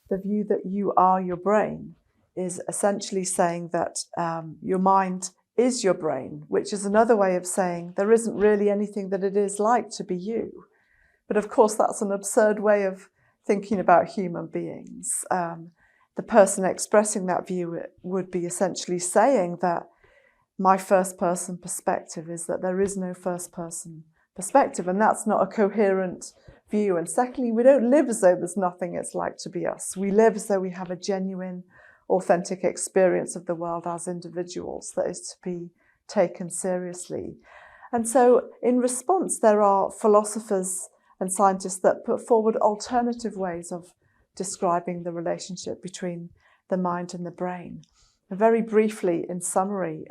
the view that you are your brain is essentially saying that your mind is your brain, which is another way of saying there isn't really anything that it is like to be you. But of course, that's an absurd way of thinking about human beings. The person expressing that view would be essentially saying that my first-person perspective is that there is no first-person perspective, and that's not a coherent view. And secondly, we don't live as though there's nothing it's like to be us. We live as though we have a genuine, authentic experience of the world as individuals that is to be taken seriously. And so in response, there are philosophers and scientists that put forward alternative ways of describing the relationship between the mind and the brain. And very briefly, in summary,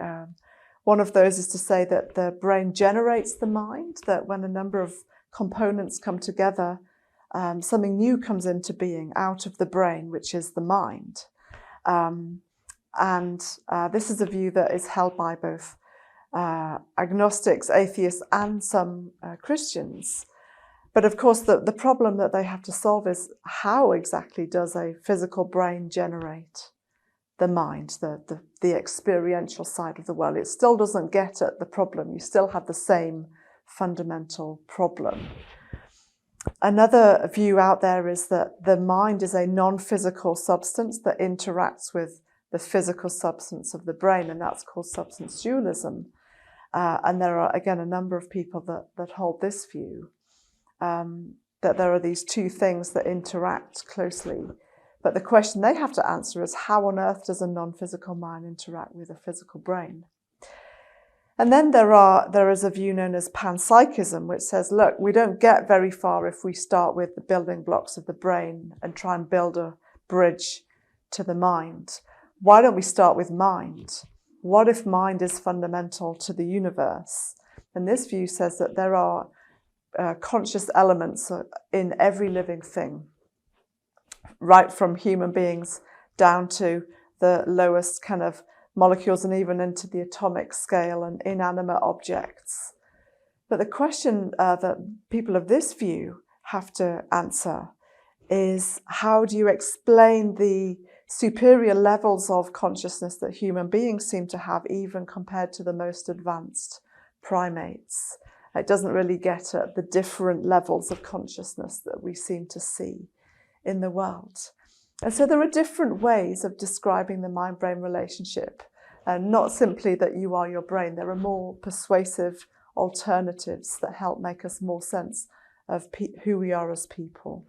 one of those is to say that the brain generates the mind, that when a number of components come together, something new comes into being out of the brain, which is the mind. This is a view that is held by both agnostics, atheists, and some Christians. But of course, the problem that they have to solve is how exactly does a physical brain generate the mind, the experiential side of the world? It still doesn't get at the problem. You still have the same fundamental problem. Another view out there is that the mind is a non-physical substance that interacts with the physical substance of the brain, and that's called substance dualism. And there are, again, a number of people that hold this view, that there are these two things that interact closely. But the question they have to answer is, how on earth does a non-physical mind interact with a physical brain? And then there is a view known as panpsychism, which says, look, we don't get very far if we start with the building blocks of the brain and try and build a bridge to the mind. Why don't we start with mind? What if mind is fundamental to the universe? And this view says that there are conscious elements in every living thing, right from human beings down to the lowest kind of molecules and even into the atomic scale and inanimate objects. But the question that people of this view have to answer is, how do you explain the superior levels of consciousness that human beings seem to have, even compared to the most advanced primates? It doesn't really get at the different levels of consciousness that we seem to see in the world. And so there are different ways of describing the mind-brain relationship, and not simply that you are your brain. There are more persuasive alternatives that help make us more sense of who we are as people.